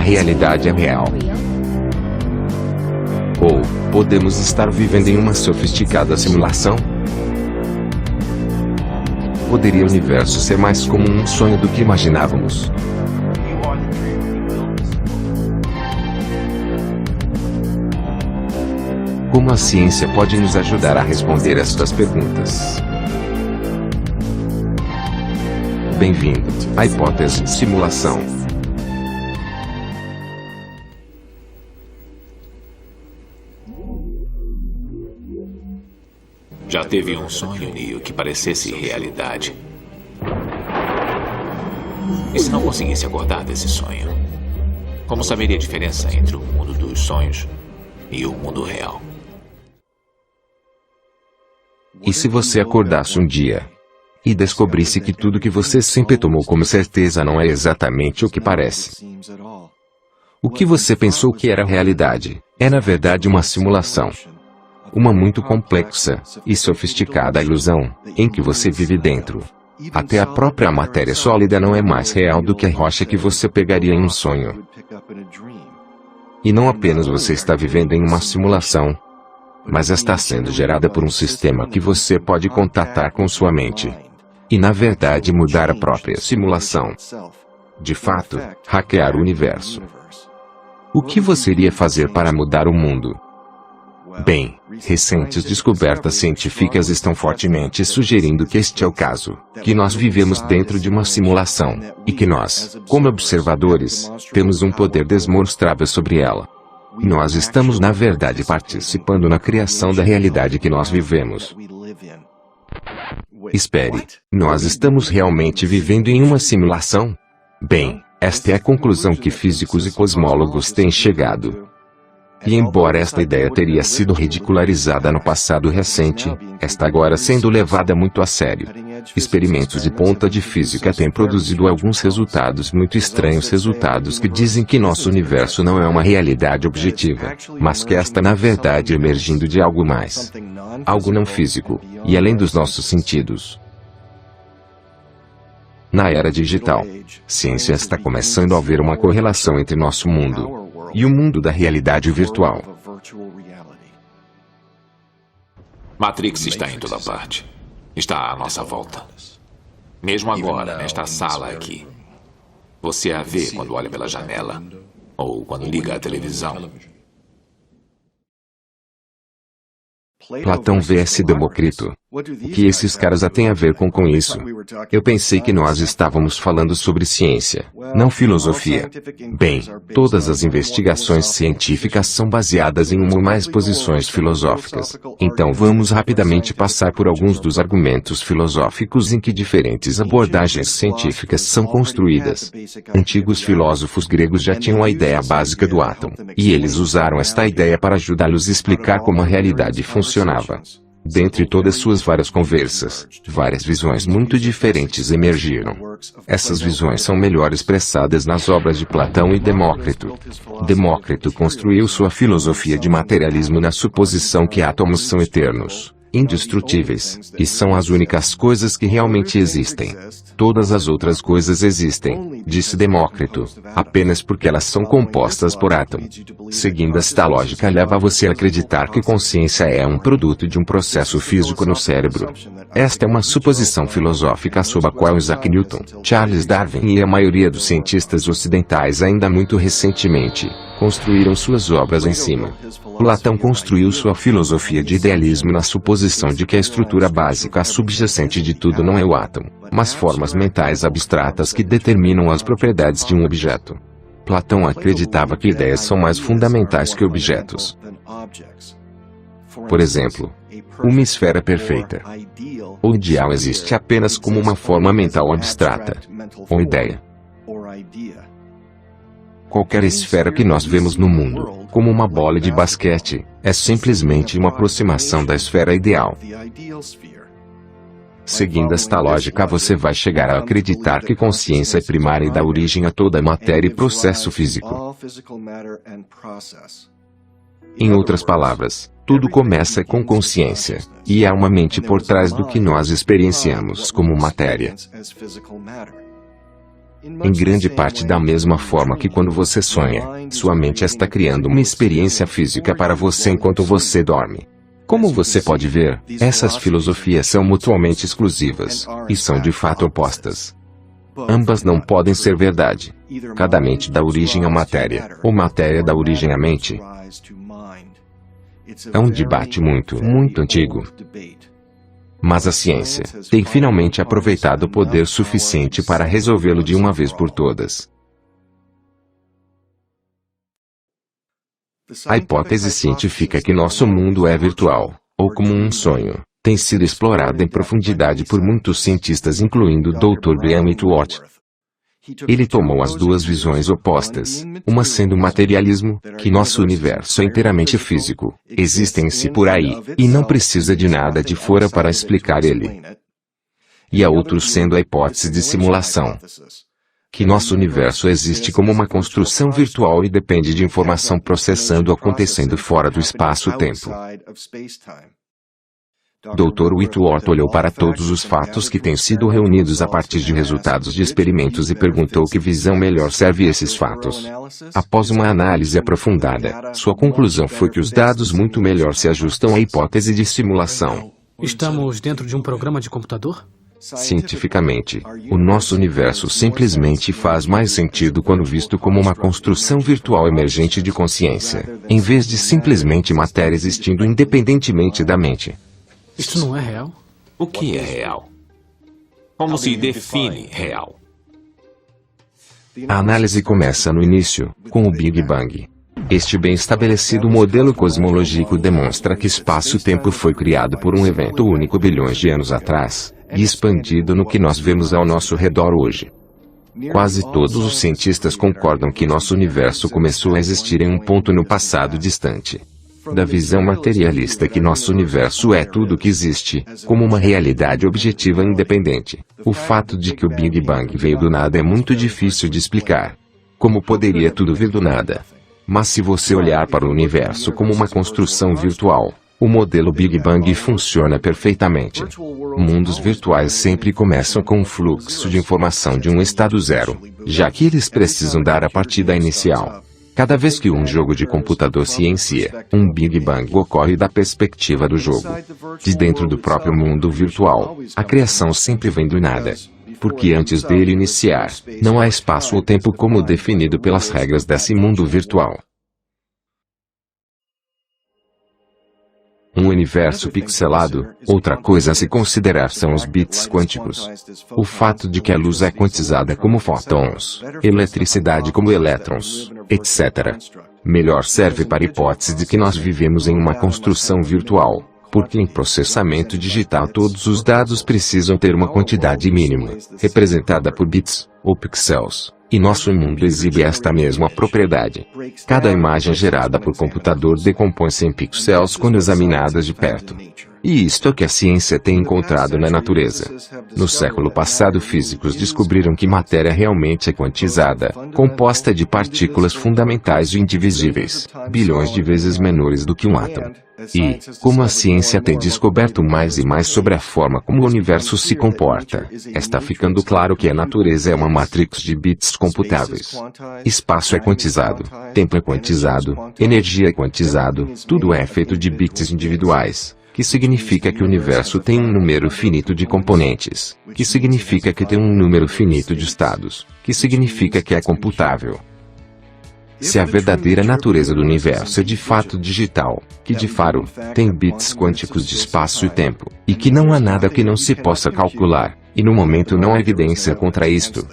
realidade é real. Ou podemos estar vivendo em uma sofisticada simulação? Poderia o universo ser mais como um sonho do que imaginávamos? Como a ciência pode nos ajudar a responder estas perguntas? Bem-vindo à hipótese de simulação. Já teve um sonho, Neo, que parecesse realidade? E se não conseguisse acordar desse sonho? Como saberia a diferença entre o mundo dos sonhos e o mundo real? E se você acordasse um dia e descobrisse que tudo que você sempre tomou como certeza não é exatamente o que parece? O que você pensou que era realidade é na verdade uma simulação. Uma muito complexa e sofisticada ilusão, em que você vive dentro. Até a própria matéria sólida não é mais real do que a rocha que você pegaria em um sonho. E não apenas você está vivendo em uma simulação, mas está sendo gerada por um sistema que você pode contatar com sua mente. E na verdade mudar a própria simulação. De fato, hackear o universo. O que você iria fazer para mudar o mundo? Bem, recentes descobertas científicas estão fortemente sugerindo que este é o caso, que nós vivemos dentro de uma simulação, e que nós, como observadores, temos um poder demonstrável sobre ela. Nós estamos na verdade participando na criação da realidade que nós vivemos. Espere, nós estamos realmente vivendo em uma simulação? Bem, esta é a conclusão que físicos e cosmólogos têm chegado. E embora esta ideia teria sido ridicularizada no passado recente, está agora sendo levada muito a sério. Experimentos de ponta de física têm produzido alguns resultados muito estranhos, resultados que dizem que nosso universo não é uma realidade objetiva, mas que está na verdade emergindo de algo mais. Algo não físico, e além dos nossos sentidos. Na era digital, ciência está começando a ver uma correlação entre nosso mundo e o mundo da realidade virtual. Matrix está em toda parte. Está à nossa volta. Mesmo agora, nesta sala aqui. Você a vê quando olha pela janela, ou quando liga a televisão. Platão vs Demócrito. O que esses caras têm a ver com isso? Eu pensei que nós estávamos falando sobre ciência, não filosofia. Bem, todas as investigações científicas são baseadas em uma ou mais posições filosóficas. Então vamos rapidamente passar por alguns dos argumentos filosóficos em que diferentes abordagens científicas são construídas. Antigos filósofos gregos já tinham a ideia básica do átomo, e eles usaram esta ideia para ajudá-los a explicar como a realidade funcionava. Dentre todas suas várias conversas, várias visões muito diferentes emergiram. Essas visões são melhor expressadas nas obras de Platão e Demócrito. Demócrito construiu sua filosofia de materialismo na suposição que átomos são eternos, indestrutíveis, e são as únicas coisas que realmente existem. Todas as outras coisas existem, disse Demócrito, apenas porque elas são compostas por átomos. Seguindo esta lógica leva você a acreditar que consciência é um produto de um processo físico no cérebro. Esta é uma suposição filosófica sob a qual Isaac Newton, Charles Darwin e a maioria dos cientistas ocidentais ainda muito recentemente construíram suas obras em cima. Platão construiu sua filosofia de idealismo na suposição de que a estrutura básica subjacente de tudo não é o átomo, mas formas mentais abstratas que determinam as propriedades de um objeto. Platão acreditava que ideias são mais fundamentais que objetos. Por exemplo, uma esfera perfeita. O ideal existe apenas como uma forma mental abstrata, ou ideia. Qualquer esfera que nós vemos no mundo, como uma bola de basquete, é simplesmente uma aproximação da esfera ideal. Seguindo esta lógica você vai chegar a acreditar que consciência é primária e dá origem a toda a matéria e processo físico. Em outras palavras, tudo começa com consciência, e há uma mente por trás do que nós experienciamos como matéria. Em grande parte da mesma forma que quando você sonha, sua mente está criando uma experiência física para você enquanto você dorme. Como você pode ver, essas filosofias são mutuamente exclusivas, e são de fato opostas. Ambas não podem ser verdade. Cada mente dá origem à matéria, ou matéria dá origem à mente. É um debate muito antigo. Mas a ciência tem finalmente aproveitado o poder suficiente para resolvê-lo de uma vez por todas. A hipótese científica que nosso mundo é virtual, ou como um sonho, tem sido explorada em profundidade por muitos cientistas, incluindo o Dr. Graham Whitworth. Ele tomou as duas visões opostas, uma sendo o materialismo, que nosso universo é inteiramente físico, existe em si por aí, e não precisa de nada de fora para explicar ele. E a outra sendo a hipótese de simulação, que nosso universo existe como uma construção virtual e depende de informação processando acontecendo fora do espaço-tempo. Dr. Whitworth olhou para todos os fatos que têm sido reunidos a partir de resultados de experimentos e perguntou que visão melhor serve esses fatos. Após uma análise aprofundada, sua conclusão foi que os dados muito melhor se ajustam à hipótese de simulação. Estamos dentro de um programa de computador? Cientificamente, o nosso universo simplesmente faz mais sentido quando visto como uma construção virtual emergente de consciência, em vez de simplesmente matéria existindo independentemente da mente. Isso não é real? O que é real? Como se define real? A análise começa no início, com o Big Bang. Este bem estabelecido modelo cosmológico demonstra que espaço-tempo foi criado por um evento único bilhões de anos atrás, e expandido no que nós vemos ao nosso redor hoje. Quase todos os cientistas concordam que nosso universo começou a existir em um ponto no passado distante. Da visão materialista que nosso universo é tudo o que existe, como uma realidade objetiva independente. O fato de que o Big Bang veio do nada é muito difícil de explicar. Como poderia tudo vir do nada? Mas se você olhar para o universo como uma construção virtual, o modelo Big Bang funciona perfeitamente. Mundos virtuais sempre começam com um fluxo de informação de um estado zero, já que eles precisam dar a partida inicial. Cada vez que um jogo de computador se inicia, um Big Bang ocorre da perspectiva do jogo. De dentro do próprio mundo virtual, a criação sempre vem do nada. Porque antes dele iniciar, não há espaço ou tempo como definido pelas regras desse mundo virtual. Um universo pixelado, outra coisa a se considerar são os bits quânticos. O fato de que a luz é quantizada como fótons, eletricidade como elétrons, etc. Melhor serve para a hipótese de que nós vivemos em uma construção virtual, porque em processamento digital todos os dados precisam ter uma quantidade mínima, representada por bits, ou pixels. E nosso mundo exibe esta mesma propriedade. Cada imagem gerada por computador decompõe-se em pixels quando examinadas de perto. E isto é o que a ciência tem encontrado na natureza. No século passado, físicos descobriram que matéria realmente é quantizada, composta de partículas fundamentais e indivisíveis, bilhões de vezes menores do que um átomo. E, como a ciência tem descoberto mais e mais sobre a forma como o universo se comporta, está ficando claro que a natureza é uma matrix de bits computáveis. Espaço é quantizado, tempo é quantizado, energia é quantizado, tudo é feito de bits individuais, que significa que o universo tem um número finito de componentes, que significa que tem um número finito de estados, que significa que é computável. Se a verdadeira natureza do universo é de fato digital, que de fato tem bits quânticos de espaço e tempo, e que não há nada que não se possa calcular, e no momento não há evidência contra isto,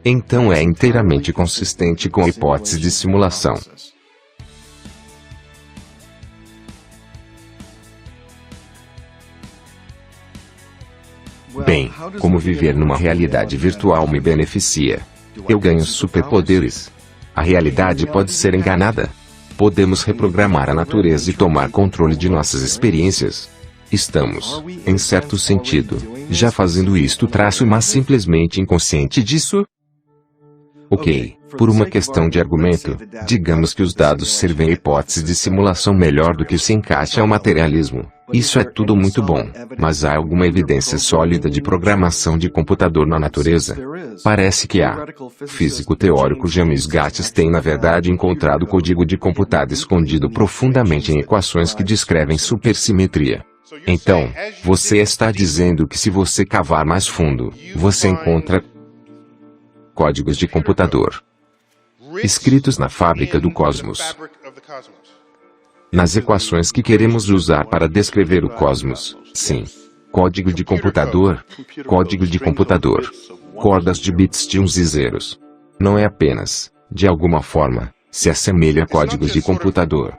então é inteiramente consistente com a hipótese de simulação. Bem, como viver numa realidade virtual me beneficia? Eu ganho superpoderes. A realidade pode ser enganada. Podemos reprogramar a natureza e tomar controle de nossas experiências. Estamos, em certo sentido, já fazendo isto mas simplesmente inconsciente disso? Ok, por uma questão de argumento, digamos que os dados servem a hipótese de simulação melhor do que se encaixa ao materialismo. Isso é tudo muito bom, mas há alguma evidência sólida de programação de computador na natureza? Parece que há. Físico teórico James Gates tem na verdade encontrado código de computador escondido profundamente em equações que descrevem supersimetria. Então, você está dizendo que se você cavar mais fundo, você encontra códigos de computador escritos na fábrica do cosmos. Nas equações que queremos usar para descrever o cosmos, sim. Código de computador. Código de computador. Cordas de bits de uns e zeros. Não é apenas, de alguma forma, se assemelha a códigos de computador.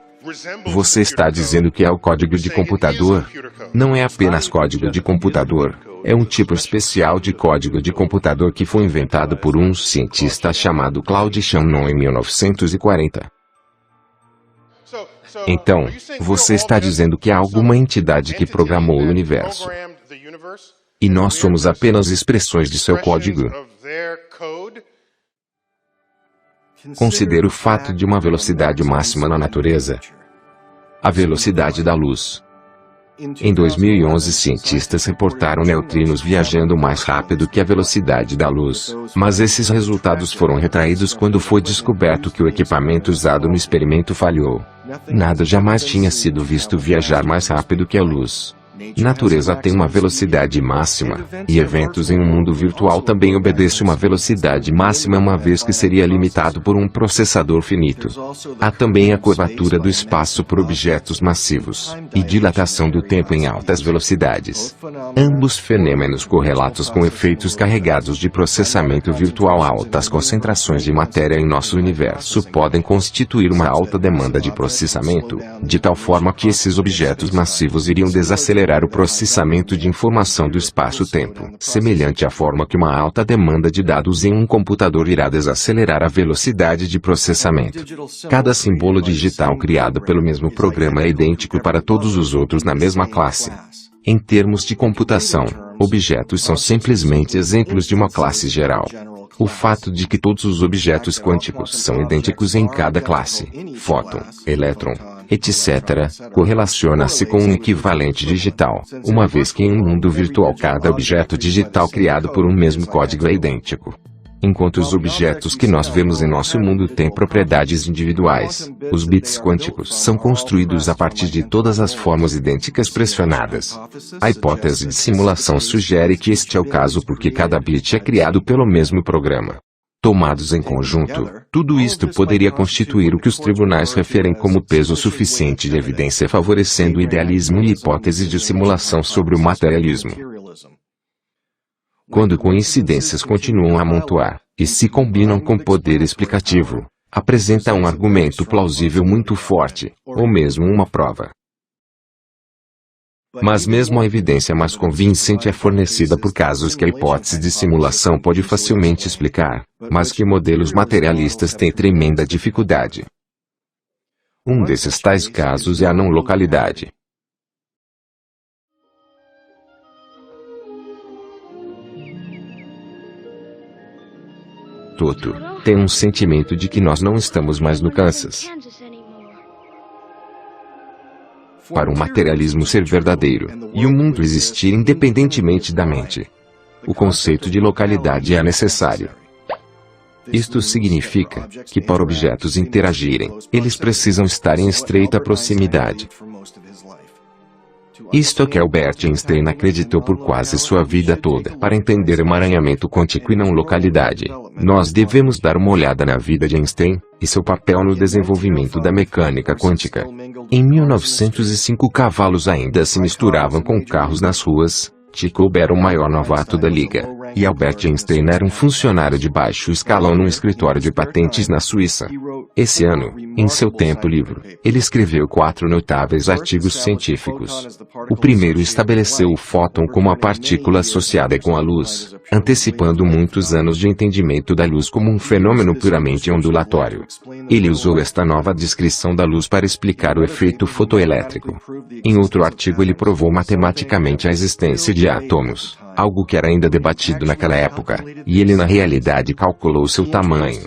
Você está dizendo que é o código de computador? Não é apenas código de computador. É um tipo especial de código de computador que foi inventado por um cientista chamado Claude Shannon em 1940. Então, você está dizendo que há alguma entidade que programou o universo. E nós somos apenas expressões de seu código? Considere o fato de uma velocidade máxima na natureza. A velocidade da luz. Em 2011, cientistas reportaram neutrinos viajando mais rápido que a velocidade da luz, mas esses resultados foram retraídos quando foi descoberto que o equipamento usado no experimento falhou. Nada jamais tinha sido visto viajar mais rápido que a luz. Natureza tem uma velocidade máxima, e eventos em um mundo virtual também obedecem uma velocidade máxima uma vez que seria limitado por um processador finito. Há também a curvatura do espaço por objetos massivos, e dilatação do tempo em altas velocidades. Ambos fenômenos correlatos com efeitos carregados de processamento virtual a altas concentrações de matéria em nosso universo podem constituir uma alta demanda de processamento, de tal forma que esses objetos massivos iriam desacelerar o processamento de informação do espaço-tempo, semelhante à forma que uma alta demanda de dados em um computador irá desacelerar a velocidade de processamento. Cada símbolo digital criado pelo mesmo programa é idêntico para todos os outros na mesma classe. Em termos de computação, objetos são simplesmente exemplos de uma classe geral. O fato de que todos os objetos quânticos são idênticos em cada classe, fóton, elétron, etc., correlaciona-se com um equivalente digital, uma vez que em um mundo virtual cada objeto digital criado por um mesmo código é idêntico. Enquanto os objetos que nós vemos em nosso mundo têm propriedades individuais, os bits quânticos são construídos a partir de todas as formas idênticas pressionadas. A hipótese de simulação sugere que este é o caso porque cada bit é criado pelo mesmo programa. Tomados em conjunto, tudo isto poderia constituir o que os tribunais referem como peso suficiente de evidência favorecendo o idealismo e hipótese de simulação sobre o materialismo. Quando coincidências continuam a amontoar, e se combinam com poder explicativo, apresenta um argumento plausível muito forte, ou mesmo uma prova. Mas mesmo a evidência mais convincente é fornecida por casos que a hipótese de simulação pode facilmente explicar, mas que modelos materialistas têm tremenda dificuldade. Um desses tais casos é a não localidade. Toto tem um sentimento de que nós não estamos mais no Kansas. Para o materialismo ser verdadeiro, e o mundo existir independentemente da mente, o conceito de localidade é necessário. Isto significa que para objetos interagirem, eles precisam estar em estreita proximidade. Isto é que Albert Einstein acreditou por quase sua vida toda. Para entender emaranhamento quântico e não localidade, nós devemos dar uma olhada na vida de Einstein e seu papel no desenvolvimento da mecânica quântica. Em 1905, cavalos ainda se misturavam com carros nas ruas. Jacob era o maior novato da liga, e Albert Einstein era um funcionário de baixo escalão num escritório de patentes na Suíça. Esse ano, em seu tempo livre, ele escreveu 4 notáveis artigos científicos. O primeiro estabeleceu o fóton como a partícula associada com a luz, antecipando muitos anos de entendimento da luz como um fenômeno puramente ondulatório. Ele usou esta nova descrição da luz para explicar o efeito fotoelétrico. Em outro artigo ele provou matematicamente a existência de átomos. algo que era ainda debatido naquela época, e ele na realidade calculou seu tamanho.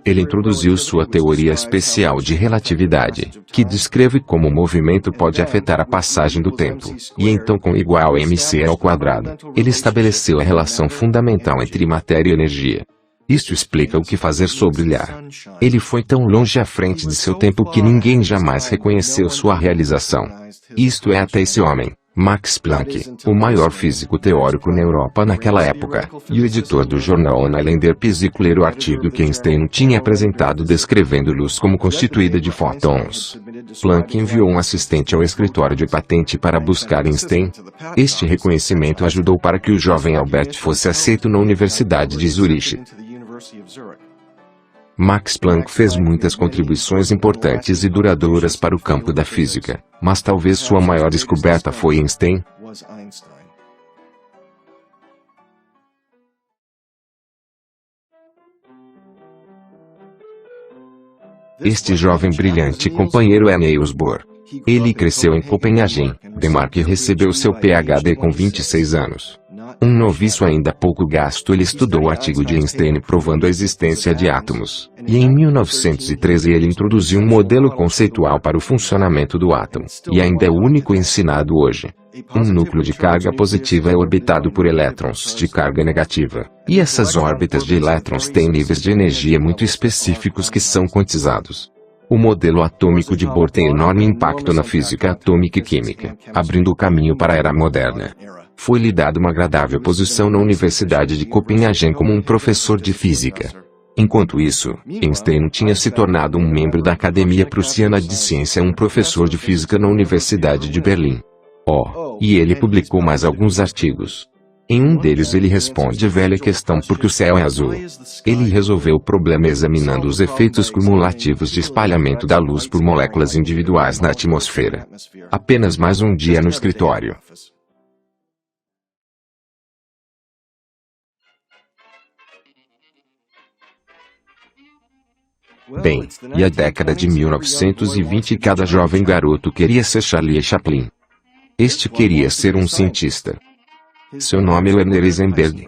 Ele introduziu sua teoria especial de relatividade, que descreve como o movimento pode afetar a passagem do tempo, e então com igual mc ao quadrado, ele estabeleceu a relação fundamental entre matéria e energia. Isso explica o que fazer sobre brilhar. Ele foi tão longe à frente de seu tempo que ninguém jamais reconheceu sua realização. Isto é até esse homem, Max Planck, o maior físico teórico na Europa naquela época, e o editor do jornal Annalen Physik ler o artigo que Einstein tinha apresentado descrevendo luz como constituída de fótons. Planck enviou um assistente ao escritório de patente para buscar Einstein. Este reconhecimento ajudou para que o jovem Albert fosse aceito na Universidade de Zuriche. Max Planck fez muitas contribuições importantes e duradouras para o campo da física, mas talvez sua maior descoberta foi Einstein. Este jovem brilhante companheiro é Niels Bohr. Ele cresceu em Copenhague, Dinamarca e recebeu seu PhD com 26 anos. Um noviço ainda pouco gasto, ele estudou o artigo de Einstein provando a existência de átomos, e em 1913 ele introduziu um modelo conceitual para o funcionamento do átomo, e ainda é o único ensinado hoje. Um núcleo de carga positiva é orbitado por elétrons de carga negativa, e essas órbitas de elétrons têm níveis de energia muito específicos que são quantizados. O modelo atômico de Bohr tem enorme impacto na física atômica e química, abrindo o caminho para a era moderna. Foi-lhe dada uma agradável posição na Universidade de Copenhague como um professor de física. Enquanto isso, Einstein tinha se tornado um membro da Academia Prussiana de Ciência e um professor de física na Universidade de Berlim. E ele publicou mais alguns artigos. Em um deles ele responde a velha questão por que o céu é azul. Ele resolveu o problema examinando os efeitos cumulativos de espalhamento da luz por moléculas individuais na atmosfera. Apenas mais um dia no escritório. Bem, e a década de 1920 cada jovem garoto queria ser Charlie Chaplin. Este queria ser um cientista. Seu nome é Werner Heisenberg.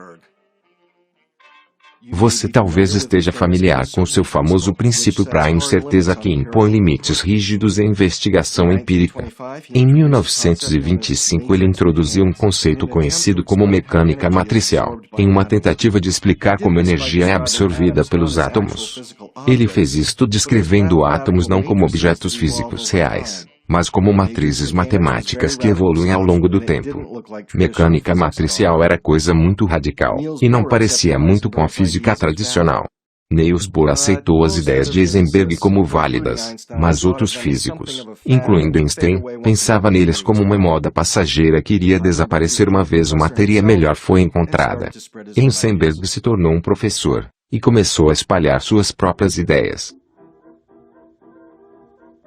Você talvez esteja familiar com seu famoso princípio para a incerteza que impõe limites rígidos à investigação empírica. Em 1925 ele introduziu um conceito conhecido como mecânica matricial, em uma tentativa de explicar como energia é absorvida pelos átomos. Ele fez isto descrevendo átomos não como objetos físicos reais, mas como matrizes matemáticas que evoluem ao longo do tempo. Mecânica matricial era coisa muito radical, e não parecia muito com a física tradicional. Niels Bohr aceitou as ideias de Heisenberg como válidas, mas outros físicos, incluindo Einstein, pensavam neles como uma moda passageira que iria desaparecer uma vez uma teoria melhor foi encontrada. Heisenberg se tornou um professor, e começou a espalhar suas próprias ideias.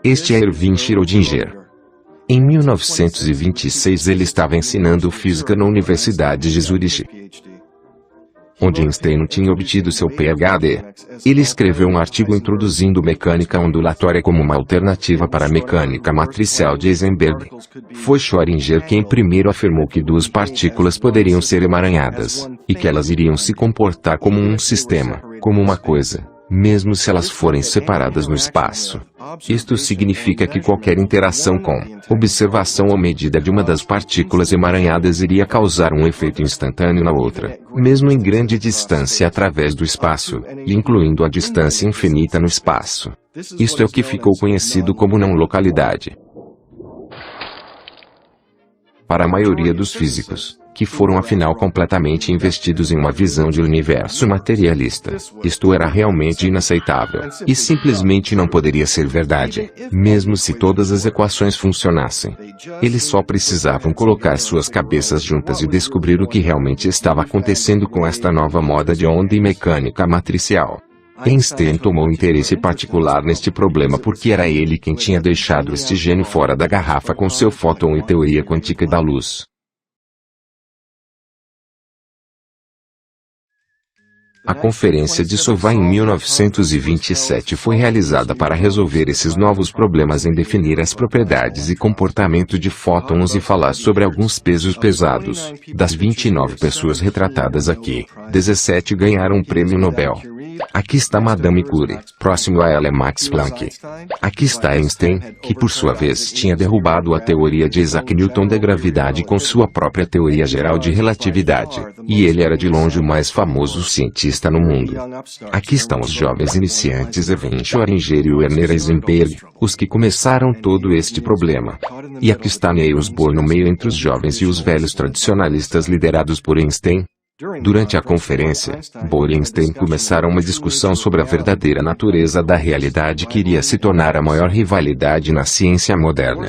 Este é Erwin Schrödinger. Em 1926 ele estava ensinando física na Universidade de Zuriche, onde Einstein tinha obtido seu PhD. Ele escreveu um artigo introduzindo mecânica ondulatória como uma alternativa para a mecânica matricial de Heisenberg. Foi Schrödinger quem primeiro afirmou que duas partículas poderiam ser emaranhadas, e que elas iriam se comportar como um sistema, como uma coisa, mesmo se elas forem separadas no espaço. Isto significa que qualquer interação com, observação ou medida de uma das partículas emaranhadas iria causar um efeito instantâneo na outra, mesmo em grande distância através do espaço, e incluindo a distância infinita no espaço. Isto é o que ficou conhecido como não-localidade. Para a maioria dos físicos, que foram afinal completamente investidos em uma visão de universo materialista, isto era realmente inaceitável, e simplesmente não poderia ser verdade, mesmo se todas as equações funcionassem. Eles só precisavam colocar suas cabeças juntas e descobrir o que realmente estava acontecendo com esta nova moda de onda e mecânica matricial. Einstein tomou interesse particular neste problema porque era ele quem tinha deixado este gênio fora da garrafa com seu fóton e teoria quântica da luz. A Conferência de Sová em 1927 foi realizada para resolver esses novos problemas em definir as propriedades e comportamento de fótons e falar sobre alguns pesos pesados. Das 29 pessoas retratadas aqui, 17 ganharam o Prêmio Nobel. Aqui está Madame Curie, próximo a ela é Max Planck. Aqui está Einstein, que por sua vez tinha derrubado a teoria de Isaac Newton da gravidade com sua própria teoria geral de relatividade, e ele era de longe o mais famoso cientista no mundo. Aqui estão os jovens iniciantes Evan Schrödinger e Werner Heisenberg, os que começaram todo este problema. E aqui está Niels Bohr no meio entre os jovens e os velhos tradicionalistas liderados por Einstein. Durante a conferência, Bohr e Einstein começaram uma discussão sobre a verdadeira natureza da realidade que iria se tornar a maior rivalidade na ciência moderna.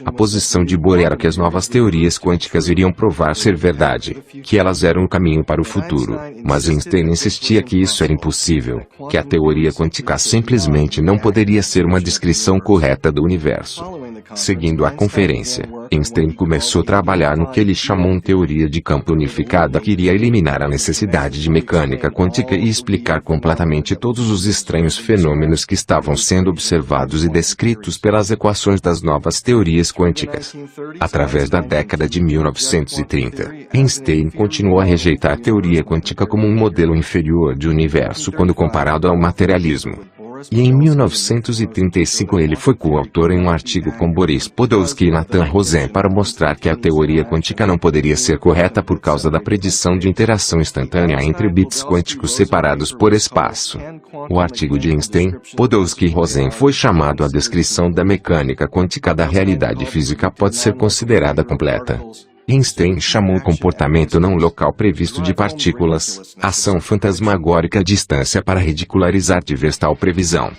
A posição de Bohr era que as novas teorias quânticas iriam provar ser verdade, que elas eram o caminho para o futuro, mas Einstein insistia que isso era impossível, que a teoria quântica simplesmente não poderia ser uma descrição correta do universo. Seguindo a conferência, Einstein começou a trabalhar no que ele chamou de teoria de campo unificada que iria eliminar a necessidade de mecânica quântica e explicar completamente todos os estranhos fenômenos que estavam sendo observados e descritos pelas equações das novas teorias quânticas. Através da década de 1930, Einstein continuou a rejeitar a teoria quântica como um modelo inferior de universo quando comparado ao materialismo. E em 1935 ele foi coautor em um artigo com Boris Podolsky e Nathan Rosen para mostrar que a teoria quântica não poderia ser correta por causa da predição de interação instantânea entre bits quânticos separados por espaço. O artigo de Einstein, Podolsky e Rosen foi chamado A Descrição da Mecânica Quântica da Realidade Física pode ser considerada completa. Einstein chamou o comportamento não local previsto de partículas, ação fantasmagórica à distância para ridicularizar de vez tal previsão.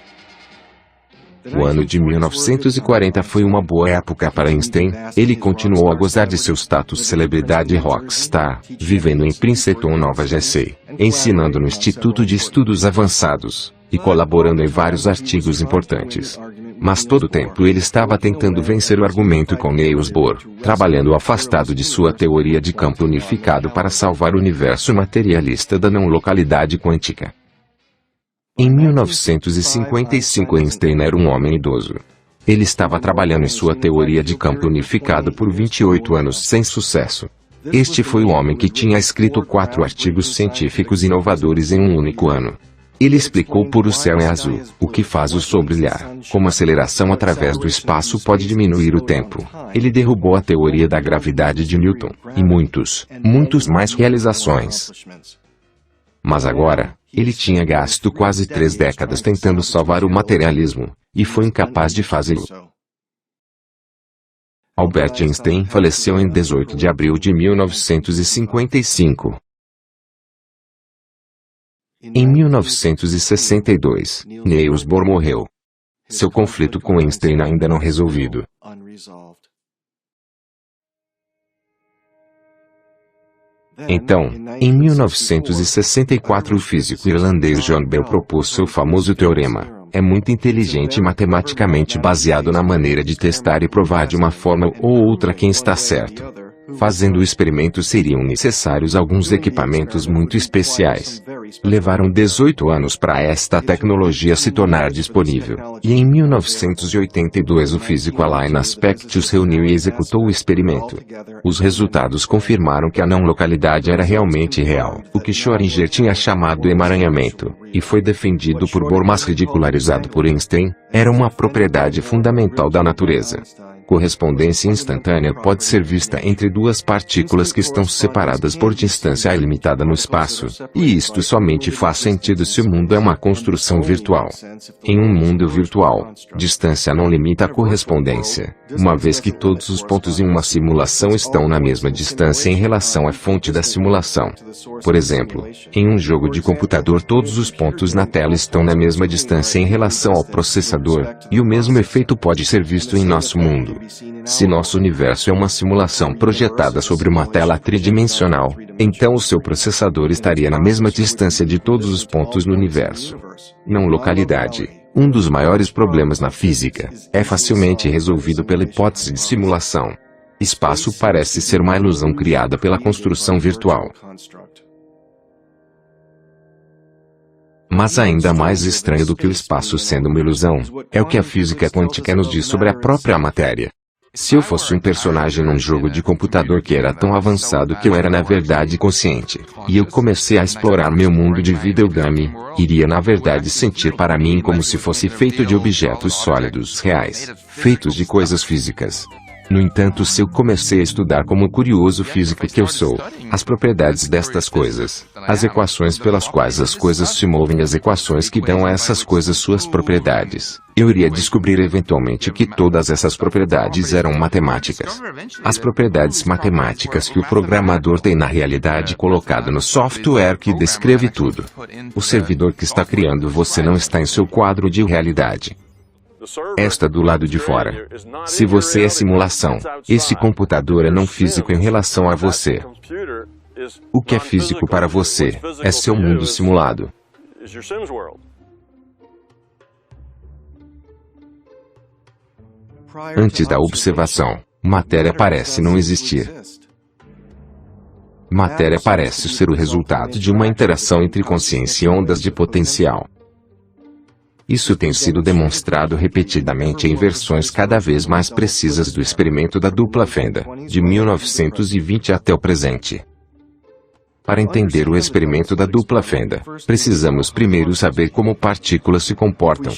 O ano de 1940 foi uma boa época para Einstein, ele continuou a gozar de seu status celebridade rockstar, vivendo em Princeton, Nova Jersey, ensinando no Instituto de Estudos Avançados, e colaborando em vários artigos importantes. Mas todo o tempo ele estava tentando vencer o argumento com Niels Bohr, trabalhando afastado de sua teoria de campo unificado para salvar o universo materialista da não localidade quântica. Em 1955 Einstein era um homem idoso. Ele estava trabalhando em sua teoria de campo unificado por 28 anos sem sucesso. Este foi o homem que tinha escrito 4 artigos científicos inovadores em um único ano. Ele explicou por o céu é azul, o que faz o sol brilhar, como a aceleração através do espaço pode diminuir o tempo. Ele derrubou a teoria da gravidade de Newton, e muitos mais realizações. Mas agora, ele tinha gasto quase 3 décadas tentando salvar o materialismo, e foi incapaz de fazê-lo. Albert Einstein faleceu em 18 de abril de 1955. Em 1962, Niels Bohr morreu. Seu conflito com Einstein ainda não resolvido. Então, em 1964 o físico irlandês John Bell propôs seu famoso teorema. É muito inteligente matematicamente baseado na maneira de testar e provar de uma forma ou outra quem está certo. Fazendo o experimento seriam necessários alguns equipamentos muito especiais. Levaram 18 anos para esta tecnologia se tornar disponível, e em 1982 o físico Alain Aspect os reuniu e executou o experimento. Os resultados confirmaram que a não localidade era realmente real, o que Schrödinger tinha chamado emaranhamento, e foi defendido por Bohr mas ridicularizado por Einstein, era uma propriedade fundamental da natureza. Correspondência instantânea pode ser vista entre duas partículas que estão separadas por distância ilimitada no espaço, e isto somente faz sentido se o mundo é uma construção virtual. Em um mundo virtual, distância não limita a correspondência, uma vez que todos os pontos em uma simulação estão na mesma distância em relação à fonte da simulação. Por exemplo, em um jogo de computador todos os pontos na tela estão na mesma distância em relação ao processador, e o mesmo efeito pode ser visto em nosso mundo. Se nosso universo é uma simulação projetada sobre uma tela tridimensional, então o seu processador estaria na mesma distância de todos os pontos no universo. Não localidade, um dos maiores problemas na física, é facilmente resolvido pela hipótese de simulação. Espaço parece ser uma ilusão criada pela construção virtual. Mas ainda mais estranho do que o espaço sendo uma ilusão, é o que a física quântica nos diz sobre a própria matéria. Se eu fosse um personagem num jogo de computador que era tão avançado que eu era na verdade consciente, e eu comecei a explorar meu mundo de videogame, iria na verdade sentir para mim como se fosse feito de objetos sólidos reais, feitos de coisas físicas. No entanto, se eu comecei a estudar como curioso físico que eu sou, as propriedades destas coisas, as equações pelas quais as coisas se movem, as equações que dão a essas coisas suas propriedades, eu iria descobrir eventualmente que todas essas propriedades eram matemáticas. As propriedades matemáticas que o programador tem na realidade colocado no software que descreve tudo. O servidor que está criando você não está em seu quadro de realidade. Está do lado de fora. Se você é simulação, esse computador é não físico em relação a você. O que é físico para você é seu mundo simulado. Antes da observação, matéria parece não existir. Matéria parece ser o resultado de uma interação entre consciência e ondas de potencial. Isso tem sido demonstrado repetidamente em versões cada vez mais precisas do experimento da dupla fenda, de 1920 até o presente. Para entender o experimento da dupla fenda, precisamos primeiro saber como partículas se comportam.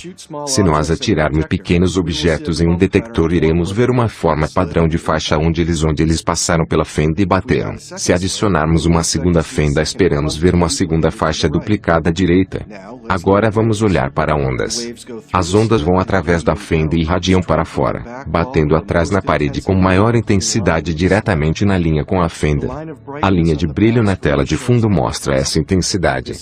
Se nós atirarmos pequenos objetos em um detector, iremos ver uma forma padrão de faixa onde eles passaram pela fenda e bateram. Se adicionarmos uma segunda fenda, esperamos ver uma segunda faixa duplicada à direita. Agora vamos olhar para ondas. As ondas vão através da fenda e irradiam para fora, batendo atrás na parede com maior intensidade diretamente na linha com a fenda. A linha de brilho na tela de fundo mostra essa intensidade.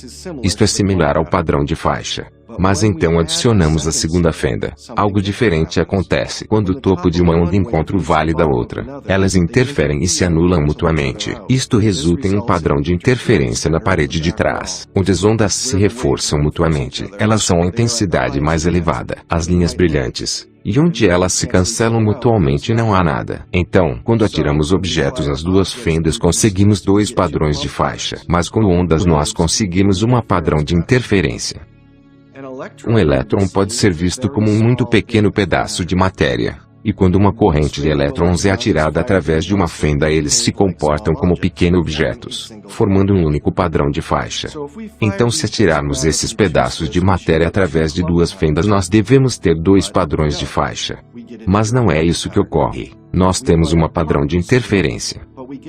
Isto é similar ao padrão de faixa. Mas então adicionamos a segunda fenda. Algo diferente acontece quando o topo de uma onda encontra o vale da outra. Elas interferem e se anulam mutuamente. Isto resulta em um padrão de interferência na parede de trás, onde as ondas se reforçam mutuamente. Elas são a intensidade mais elevada, as linhas brilhantes. E onde elas se cancelam mutuamente não há nada. Então, quando atiramos objetos nas duas fendas, conseguimos dois padrões de faixa. Mas com ondas nós conseguimos um padrão de interferência. Um elétron pode ser visto como um muito pequeno pedaço de matéria. E quando uma corrente de elétrons é atirada através de uma fenda, eles se comportam como pequenos objetos, formando um único padrão de faixa. Então, se atirarmos esses pedaços de matéria através de duas fendas, nós devemos ter dois padrões de faixa. Mas não é isso que ocorre. Nós temos um padrão de interferência.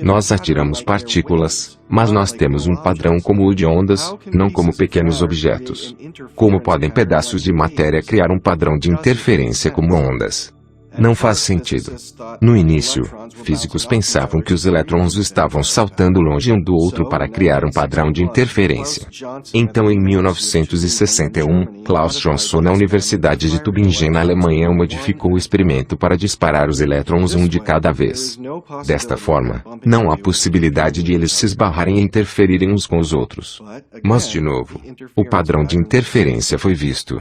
Nós atiramos partículas, mas nós temos um padrão como o de ondas, não como pequenos objetos. Como podem pedaços de matéria criar um padrão de interferência como ondas? Não faz sentido. No início, físicos pensavam que os elétrons estavam saltando longe um do outro para criar um padrão de interferência. Então, em 1961, Klaus Johnson, na Universidade de Tübingen, na Alemanha, modificou o experimento para disparar os elétrons um de cada vez. Desta forma, não há possibilidade de eles se esbarrarem e interferirem uns com os outros. Mas, de novo, o padrão de interferência foi visto.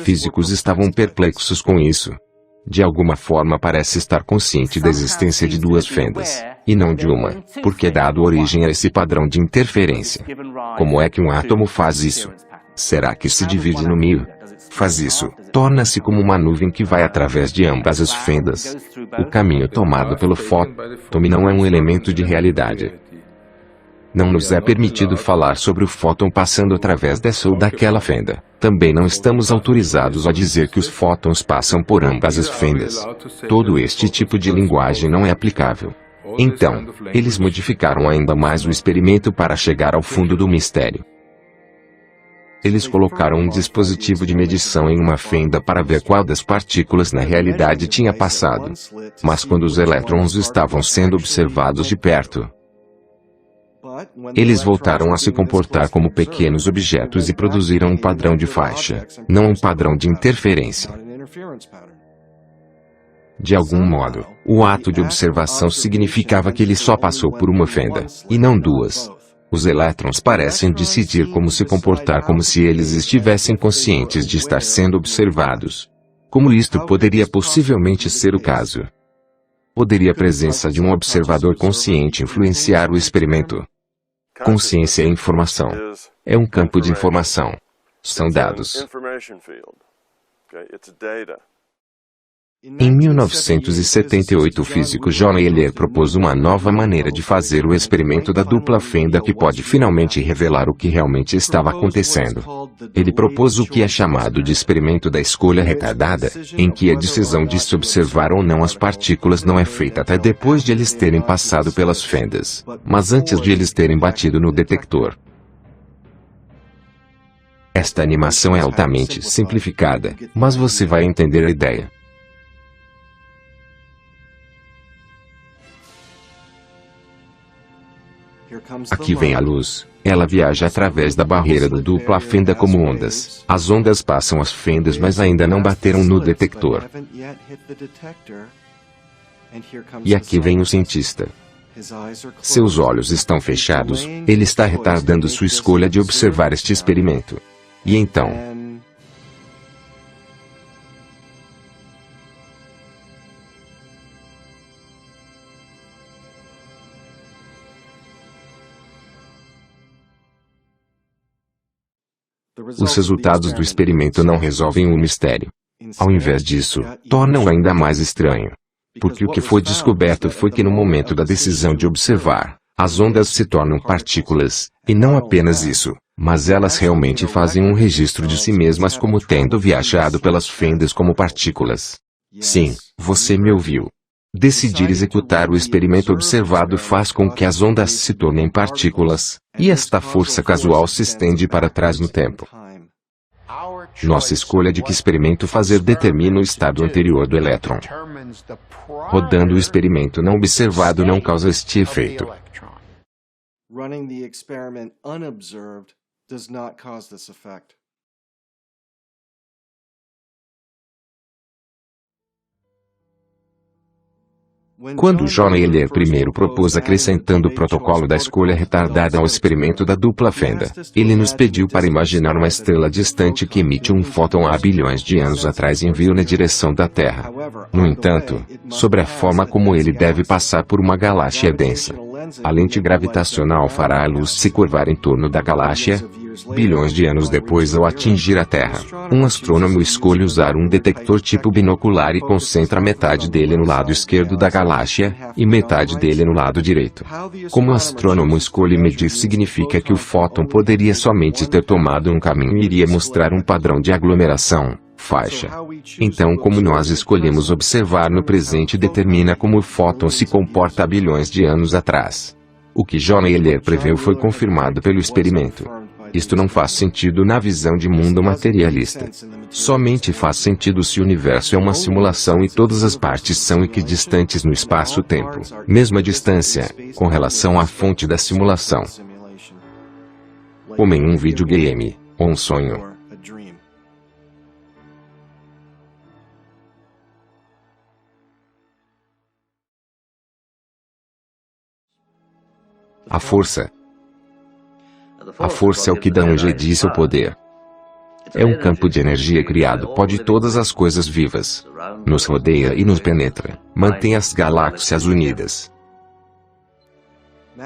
Físicos estavam perplexos com isso. De alguma forma parece estar consciente da existência de duas fendas, e não de uma, porque dado origem a esse padrão de interferência. Como é que um átomo faz isso? Será que se divide no meio? Faz isso, torna-se como uma nuvem que vai através de ambas as fendas. O caminho tomado pelo fóton não é um elemento de realidade. Não nos é permitido falar sobre o fóton passando através dessa ou daquela fenda. Também não estamos autorizados a dizer que os fótons passam por ambas as fendas. Todo este tipo de linguagem não é aplicável. Então, eles modificaram ainda mais o experimento para chegar ao fundo do mistério. Eles colocaram um dispositivo de medição em uma fenda para ver qual das partículas na realidade tinha passado. Mas quando os elétrons estavam sendo observados de perto, eles voltaram a se comportar como pequenos objetos e produziram um padrão de faixa, não um padrão de interferência. De algum modo, o ato de observação significava que ele só passou por uma fenda, e não duas. Os elétrons parecem decidir como se comportar como se eles estivessem conscientes de estar sendo observados. Como isto poderia possivelmente ser o caso? Poderia a presença de um observador consciente influenciar o experimento? Consciência é informação. É um campo de informação. São dados. Em 1978 o físico John Wheeler propôs uma nova maneira de fazer o experimento da dupla fenda que pode finalmente revelar o que realmente estava acontecendo. Ele propôs o que é chamado de experimento da escolha retardada, em que a decisão de se observar ou não as partículas não é feita até depois de eles terem passado pelas fendas, mas antes de eles terem batido no detector. Esta animação é altamente simplificada, mas você vai entender a ideia. Aqui vem a luz. Ela viaja através da barreira da dupla fenda como ondas. As ondas passam as fendas, mas ainda não bateram no detector. E aqui vem o cientista. Seus olhos estão fechados, ele está retardando sua escolha de observar este experimento. E então, os resultados do experimento não resolvem o mistério. Ao invés disso, tornam-o ainda mais estranho. Porque o que foi descoberto foi que no momento da decisão de observar, as ondas se tornam partículas, e não apenas isso, mas elas realmente fazem um registro de si mesmas como tendo viajado pelas fendas como partículas. Sim, você me ouviu. Decidir executar o experimento observado faz com que as ondas se tornem partículas, e esta força casual se estende para trás no tempo. Nossa escolha de que experimento fazer determina o estado anterior do elétron. Rodando o experimento não observado não causa este efeito. Running the experiment unobserved does not cause this effect. Quando John Wheeler primeiro propôs acrescentando o protocolo da escolha retardada ao experimento da dupla fenda, ele nos pediu para imaginar uma estrela distante que emite um fóton há bilhões de anos atrás e enviou na direção da Terra. No entanto, sobre a forma como ele deve passar por uma galáxia densa, a lente gravitacional fará a luz se curvar em torno da galáxia, bilhões de anos depois ao atingir a Terra. Um astrônomo escolhe usar um detector tipo binocular e concentra metade dele no lado esquerdo da galáxia, e metade dele no lado direito. Como o astrônomo escolhe medir significa que o fóton poderia somente ter tomado um caminho e iria mostrar um padrão de aglomeração, faixa. Então como nós escolhemos observar no presente determina como o fóton se comporta há bilhões de anos atrás. O que John Wheeler preveu foi confirmado pelo experimento. Isto não faz sentido na visão de mundo materialista. Somente faz sentido se o universo é uma simulação e todas as partes são equidistantes no espaço-tempo, mesma distância, com relação à fonte da simulação. Como em um videogame, ou um sonho. A força. A força é o que dá um Jedi seu poder. É um campo de energia criado por todas as coisas vivas. Nos rodeia e nos penetra. Mantém as galáxias unidas.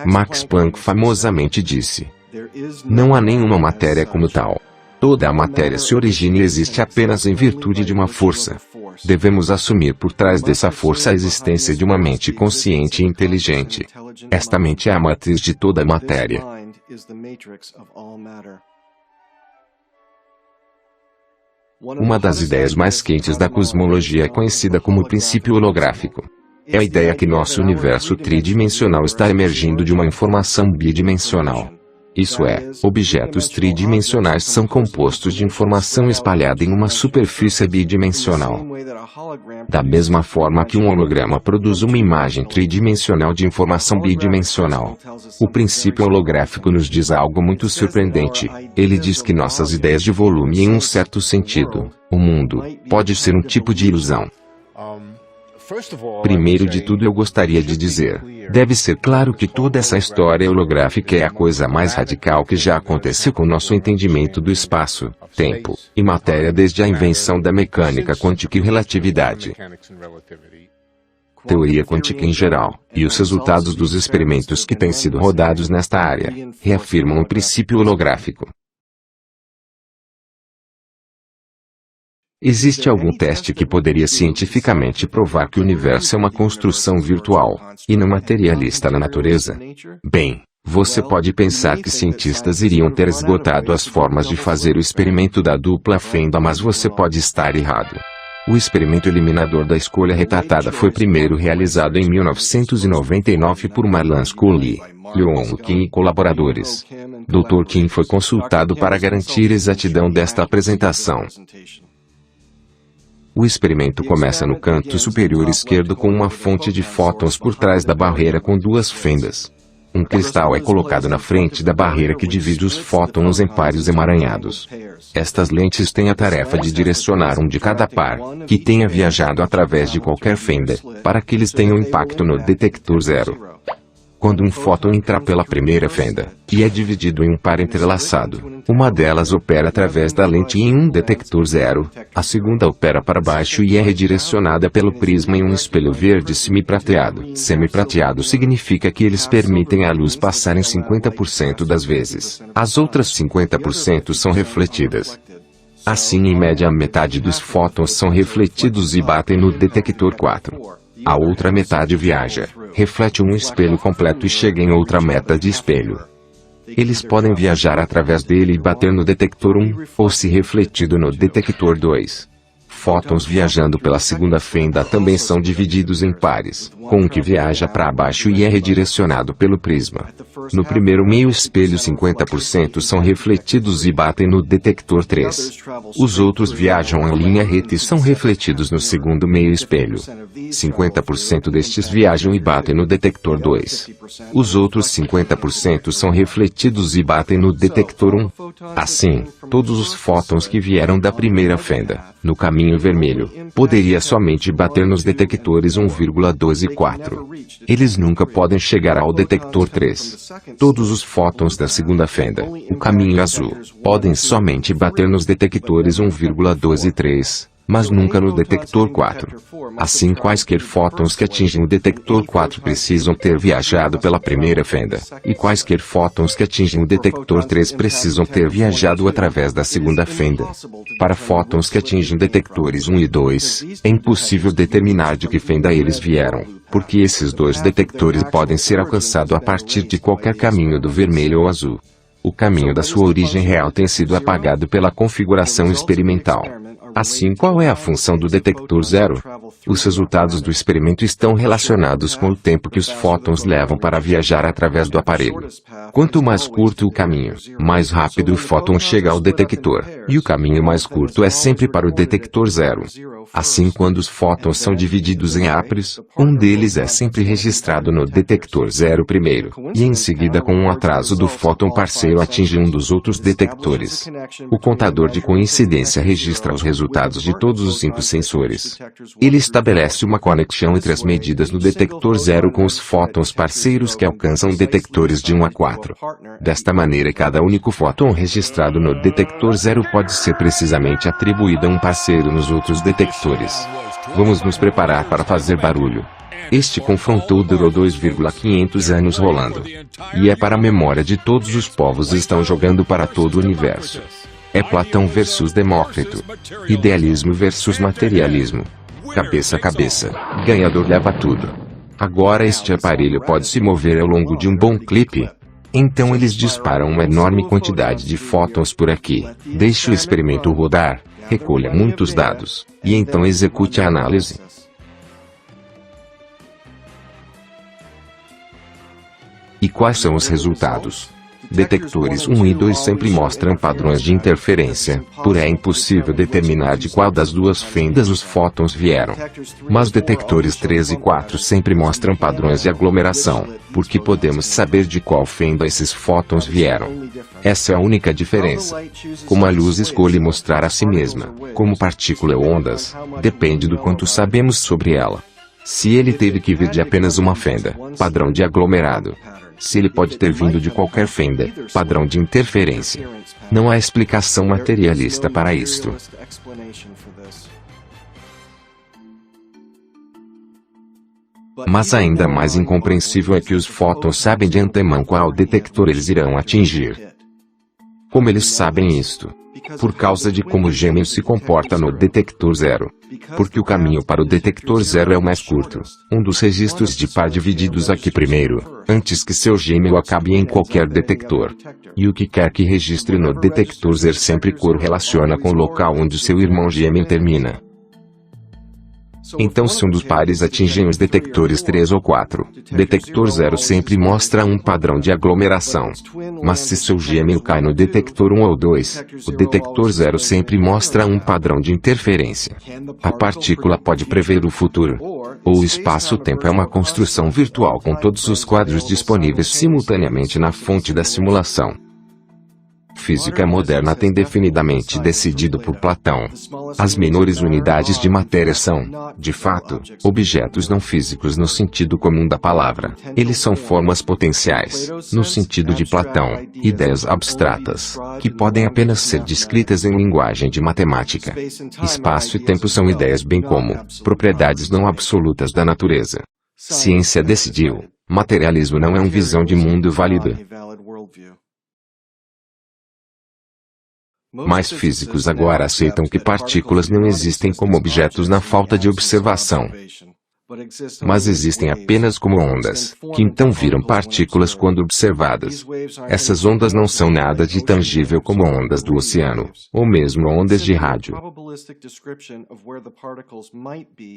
Max Planck famosamente disse: não há nenhuma matéria como tal. Toda a matéria se origina e existe apenas em virtude de uma força. Devemos assumir por trás dessa força a existência de uma mente consciente e inteligente. Esta mente é a matriz de toda a matéria. Uma das ideias mais quentes da cosmologia é conhecida como o princípio holográfico. É a ideia que nosso universo tridimensional está emergindo de uma informação bidimensional. Isso é, objetos tridimensionais são compostos de informação espalhada em uma superfície bidimensional. Da mesma forma que um holograma produz uma imagem tridimensional de informação bidimensional. O princípio holográfico nos diz algo muito surpreendente. Ele diz que nossas ideias de volume, em um certo sentido, o mundo, pode ser um tipo de ilusão. Primeiro de tudo eu gostaria de dizer, deve ser claro que toda essa história holográfica é a coisa mais radical que já aconteceu com nosso entendimento do espaço, tempo e matéria desde a invenção da mecânica quântica e relatividade. Teoria quântica em geral, e os resultados dos experimentos que têm sido rodados nesta área, reafirmam o princípio holográfico. Existe algum teste que poderia cientificamente provar que o universo é uma construção virtual, e não materialista na natureza? Bem, você pode pensar que cientistas iriam ter esgotado as formas de fazer o experimento da dupla fenda, mas você pode estar errado. O experimento eliminador da escolha retratada foi primeiro realizado em 1999 por Marlan Scully, Leon Kim e colaboradores. Dr. Kim foi consultado para garantir a exatidão desta apresentação. O experimento começa no canto superior esquerdo com uma fonte de fótons por trás da barreira com duas fendas. Um cristal é colocado na frente da barreira que divide os fótons em pares emaranhados. Estas lentes têm a tarefa de direcionar um de cada par, que tenha viajado através de qualquer fenda, para que eles tenham impacto no detector zero. Quando um fóton entra pela primeira fenda, e é dividido em um par entrelaçado, uma delas opera através da lente em um detector zero, a segunda opera para baixo e é redirecionada pelo prisma em um espelho verde semiprateado. Semiprateado significa que eles permitem a luz passar em 50% das vezes. As outras 50% são refletidas. Assim, em média, a metade dos fótons são refletidos e batem no detector 4. A outra metade viaja, reflete um espelho completo e chega em outra meta de espelho. Eles podem viajar através dele e bater no detector 1, ou se refletido no detector 2. Fótons viajando pela segunda fenda também são divididos em pares, com um que viaja para baixo e é redirecionado pelo prisma. No primeiro meio espelho 50% são refletidos e batem no detector 3. Os outros viajam em linha reta e são refletidos no segundo meio espelho. 50% destes viajam e batem no detector 2. Os outros 50% são refletidos e batem no detector 1. Assim, todos os fótons que vieram da primeira fenda, no caminho vermelho, poderia somente bater nos detectores 1,2 e 4. Eles nunca podem chegar ao detector 3. Todos os fótons da segunda fenda, o caminho azul, podem somente bater nos detectores 1,2 e 3. Mas nunca no detector 4. Assim, quaisquer fótons que atingem o detector 4 precisam ter viajado pela primeira fenda, e quaisquer fótons que atingem o detector 3 precisam ter viajado através da segunda fenda. Para fótons que atingem detectores 1 e 2, é impossível determinar de que fenda eles vieram, porque esses dois detectores podem ser alcançados a partir de qualquer caminho do vermelho ou azul. O caminho da sua origem real tem sido apagado pela configuração experimental. Assim, qual é a função do detector zero? Os resultados do experimento estão relacionados com o tempo que os fótons levam para viajar através do aparelho. Quanto mais curto o caminho, mais rápido o fóton chega ao detector, e o caminho mais curto é sempre para o detector zero. Assim, quando os fótons são divididos em pares, um deles é sempre registrado no detector zero primeiro, e em seguida, com um atraso do fóton parceiro, atinge um dos outros detectores. O contador de coincidência registra os resultados de todos os 5 sensores. Ele estabelece uma conexão entre as medidas no detector zero com os fótons parceiros que alcançam detectores de 1 a 4. Desta maneira, cada único fóton registrado no detector zero pode ser precisamente atribuído a um parceiro nos outros detectores. Vamos nos preparar para fazer barulho. Este confronto durou 2,500 anos rolando. E é para a memória de todos os povos estão jogando para todo o universo. É Platão versus Demócrito. Idealismo versus materialismo. Cabeça a cabeça. Ganhador leva tudo. Agora este aparelho pode se mover ao longo de um bom clipe. Então eles disparam uma enorme quantidade de fótons por aqui. Deixe o experimento rodar, recolha muitos dados, e então execute a análise. E quais são os resultados? Detectores 1 e 2 sempre mostram padrões de interferência, porém é impossível determinar de qual das duas fendas os fótons vieram. Mas detectores 3 e 4 sempre mostram padrões de aglomeração, porque podemos saber de qual fenda esses fótons vieram. Essa é a única diferença. Como a luz escolhe mostrar a si mesma, como partícula ou ondas, depende do quanto sabemos sobre ela. Se ele teve que vir de apenas uma fenda, padrão de aglomerado. Se ele pode ter vindo de qualquer fenda, padrão de interferência. Não há explicação materialista para isto. Mas ainda mais incompreensível é que os fótons sabem de antemão qual detector eles irão atingir. Como eles sabem isto? Por causa de como o gêmeo se comporta no detector zero. Porque o caminho para o detector zero é o mais curto. Um dos registros de par divididos aqui primeiro, antes que seu gêmeo acabe em qualquer detector. E o que quer que registre no detector zero sempre correlaciona com o local onde seu irmão gêmeo termina. Então se um dos pares atingem os detectores 3 ou 4, detector 0 sempre mostra um padrão de aglomeração. Mas se seu gêmeo cai no detector 1 ou 2, o detector 0 sempre mostra um padrão de interferência. A partícula pode prever o futuro. Ou o espaço-tempo é uma construção virtual com todos os quadros disponíveis simultaneamente na fonte da simulação. Física moderna tem definidamente decidido por Platão. As menores unidades de matéria são, de fato, objetos não físicos no sentido comum da palavra. Eles são formas potenciais, no sentido de Platão, ideias abstratas, que podem apenas ser descritas em linguagem de matemática. Espaço e tempo são ideias bem como propriedades não absolutas da natureza. Ciência decidiu, materialismo não é uma visão de mundo válida. Mas físicos agora aceitam que partículas não existem como objetos na falta de observação. Mas existem apenas como ondas, que então viram partículas quando observadas. Essas ondas não são nada de tangível como ondas do oceano, ou mesmo ondas de rádio.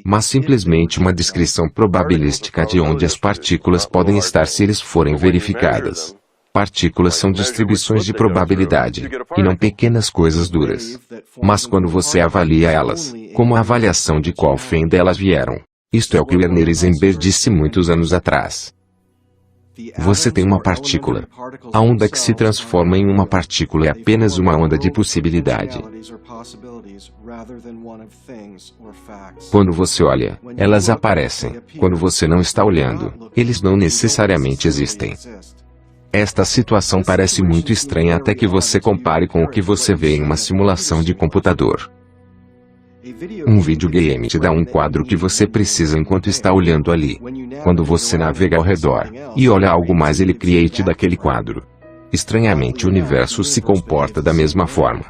Mas simplesmente uma descrição probabilística de onde as partículas podem estar se eles forem verificadas. Partículas são distribuições de probabilidade, e não pequenas coisas duras. Mas quando você avalia elas, como a avaliação de qual fenda elas vieram, isto é o que Werner Heisenberg disse muitos anos atrás. Você tem uma partícula. A onda que se transforma em uma partícula é apenas uma onda de possibilidade. Quando você olha, elas aparecem. Quando você não está olhando, eles não necessariamente existem. Esta situação parece muito estranha até que você compare com o que você vê em uma simulação de computador. Um videogame te dá um quadro que você precisa enquanto está olhando ali. Quando você navega ao redor e olha algo mais, ele cria e te dá aquele quadro. Estranhamente, o universo se comporta da mesma forma.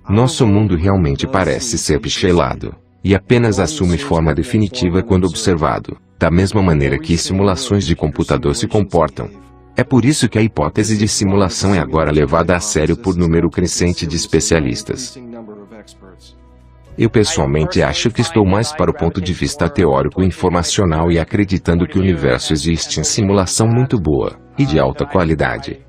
Nosso mundo realmente parece ser pixelado, e apenas assume forma definitiva quando observado, da mesma maneira que simulações de computador se comportam. É por isso que a hipótese de simulação é agora levada a sério por número crescente de especialistas. Eu pessoalmente acho que estou mais para o ponto de vista teórico e informacional e acreditando que o universo existe em simulação muito boa e de alta qualidade.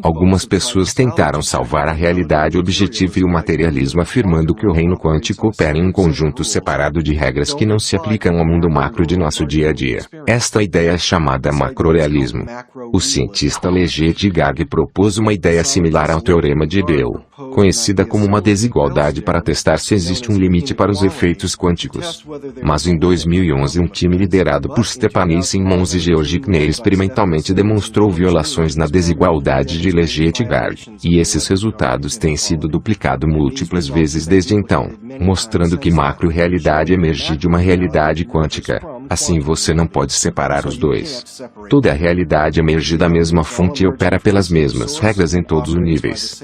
Algumas pessoas tentaram salvar a realidade objetiva e o materialismo afirmando que o reino quântico opera em um conjunto separado de regras que não se aplicam ao mundo macro de nosso dia a dia. Esta ideia é chamada macrorealismo. O cientista Leger de Gag propôs uma ideia similar ao teorema de Bell, conhecida como uma desigualdade para testar se existe um limite para os efeitos quânticos. Mas em 2011 um time liderado por Stephanie Simons e George Kner experimentalmente demonstrou violações na desigualdade de Leger-Gag, e esses resultados têm sido duplicados múltiplas vezes desde então, mostrando que macro-realidade emerge de uma realidade quântica. Assim você não pode separar os dois. Toda a realidade emerge da mesma fonte e opera pelas mesmas regras em todos os níveis.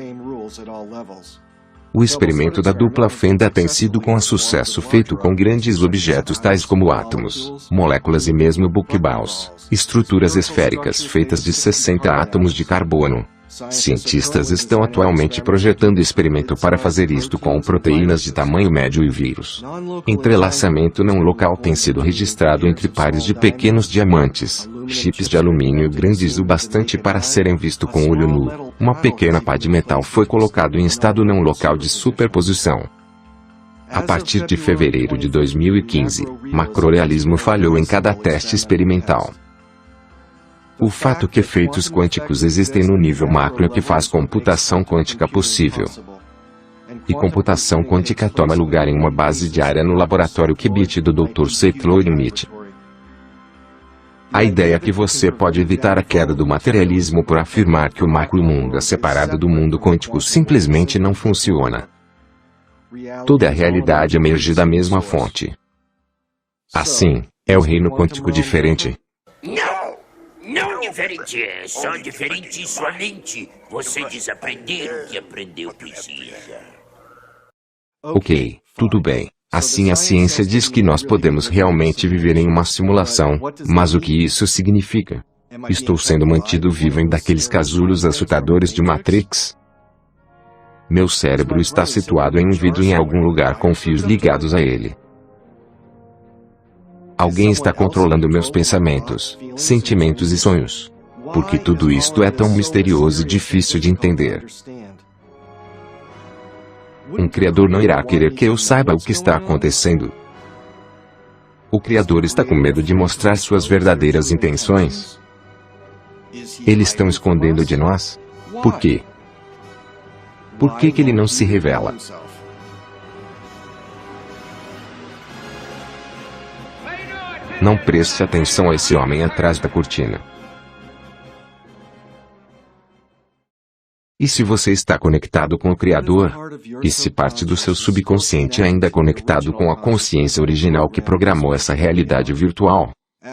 O experimento da dupla fenda tem sido com sucesso feito com grandes objetos tais como átomos, moléculas e mesmo buquebaus, estruturas esféricas feitas de 60 átomos de carbono. Cientistas estão atualmente projetando experimento para fazer isto com proteínas de tamanho médio e vírus. Entrelaçamento não local tem sido registrado entre pares de pequenos diamantes, chips de alumínio grandes o bastante para serem vistos com olho nu. Uma pequena pá de metal foi colocado em estado não local de superposição. A partir de fevereiro de 2015, macrorealismo falhou em cada teste experimental. O fato que efeitos quânticos existem no nível macro é que faz computação quântica possível. E computação quântica toma lugar em uma base diária no laboratório Qubit do Dr. Seitlo Limit. A ideia é que você pode evitar a queda do materialismo por afirmar que o macro-mundo é separado do mundo quântico simplesmente não funciona. Toda a realidade emerge da mesma fonte. Assim, é o reino quântico diferente. Não diferente, é só diferente em sua mente. Você desaprender o que aprendeu precisa. Ok, tudo bem. Assim a ciência diz que nós podemos realmente viver em uma simulação, mas o que isso significa? Estou sendo mantido vivo em daqueles casulos assustadores de Matrix? Meu cérebro está situado em um vidro em algum lugar com fios ligados a ele. Alguém está controlando meus pensamentos, sentimentos e sonhos. Por que tudo isto é tão misterioso e difícil de entender? Um criador não irá querer que eu saiba o que está acontecendo. O criador está com medo de mostrar suas verdadeiras intenções. Eles estão escondendo de nós? Por quê? Por que ele não se revela? Não preste atenção a esse homem atrás da cortina. E se você está conectado com o Criador? E se parte do seu subconsciente ainda é conectado com a consciência original que programou essa realidade virtual?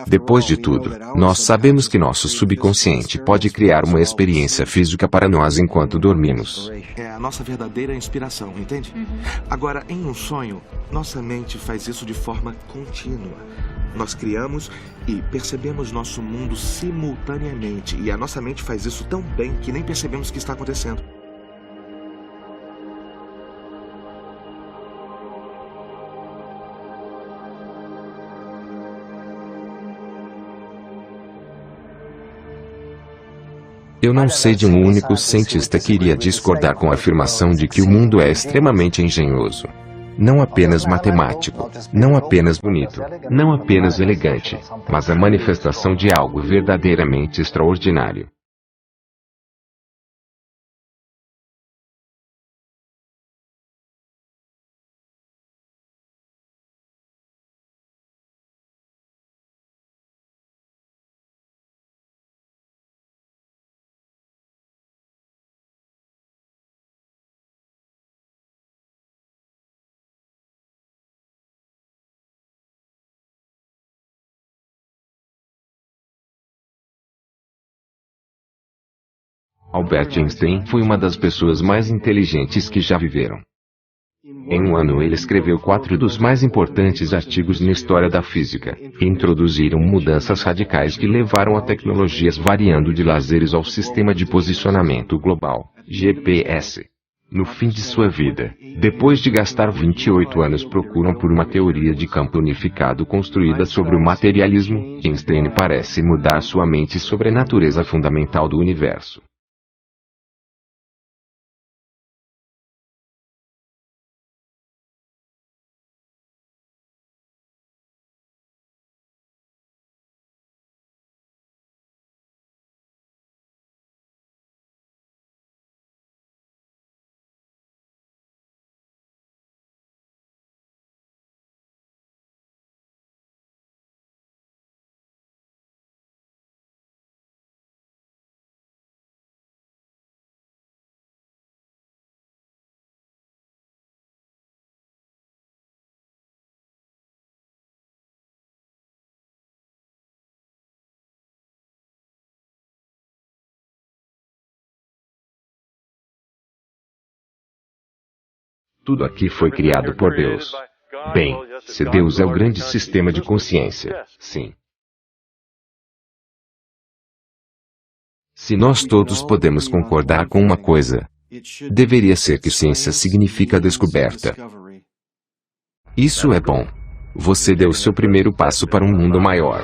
Depois de tudo, nós sabemos que nosso subconsciente pode criar uma experiência física para nós enquanto dormimos. É a nossa verdadeira inspiração, entende? Agora, em um sonho, nossa mente faz isso de forma contínua. Nós criamos e percebemos nosso mundo simultaneamente, e a nossa mente faz isso tão bem que nem percebemos o que está acontecendo. Eu não sei de um único cientista que iria discordar com a afirmação de que o mundo é extremamente engenhoso. Não apenas matemático, não apenas bonito, não apenas elegante, mas a manifestação de algo verdadeiramente extraordinário. Albert Einstein foi uma das pessoas mais inteligentes que já viveram. Em um ano ele escreveu 4 dos mais importantes artigos na história da física, e introduziram mudanças radicais que levaram a tecnologias variando de lazeres ao sistema de posicionamento global, GPS. No fim de sua vida, depois de gastar 28 anos procurando por uma teoria de campo unificado construída sobre o materialismo, Einstein parece mudar sua mente sobre a natureza fundamental do universo. Tudo aqui foi criado por Deus. Bem, se Deus é o grande sistema de consciência, sim. Se nós todos podemos concordar com uma coisa, deveria ser que ciência significa descoberta. Isso é bom. Você deu seu primeiro passo para um mundo maior.